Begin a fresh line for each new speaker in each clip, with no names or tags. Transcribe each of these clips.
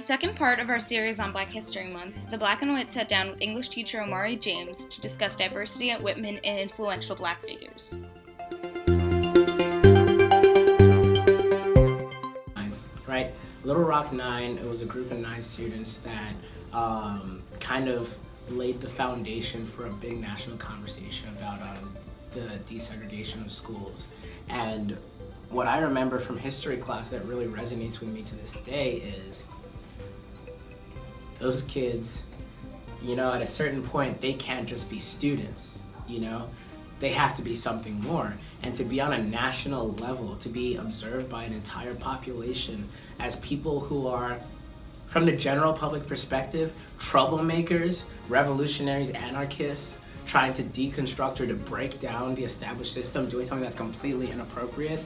second part of our series on Black History Month, the Black and White sat down with English teacher Omari James to discuss diversity at Whitman and influential Black figures.
Right? Little Rock 9, it was a group of 9 students that kind of laid the foundation for a big national conversation about the desegregation of schools. And what I remember from history class that really resonates with me to this day is those kids, at a certain point, they can't just be students, They have to be something more. And to be on a national level, to be observed by an entire population as people who are, from the general public perspective, troublemakers, revolutionaries, anarchists, trying to deconstruct or to break down the established system, doing something that's completely inappropriate,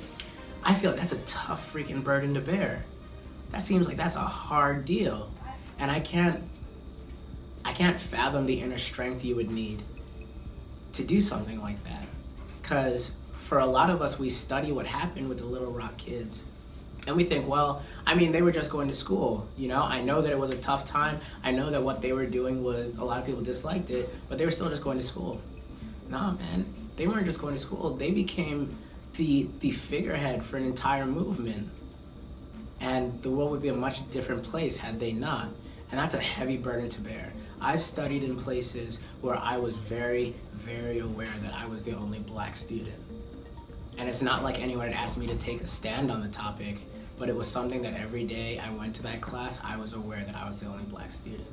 I feel like that's a tough freaking burden to bear. That seems like that's a hard deal. And I can't fathom the inner strength you would need to do something like that. Because for a lot of us, we study what happened with the Little Rock kids. And we think, they were just going to school. I know that it was a tough time. I know that what they were doing was, a lot of people disliked it, but they were still just going to school. Nah, man, they weren't just going to school. They became the figurehead for an entire movement. And the world would be a much different place had they not. And that's a heavy burden to bear. I've studied in places where I was very, very aware that I was the only Black student. And it's not like anyone had asked me to take a stand on the topic, but it was something that every day I went to that class, I was aware that I was the only Black student.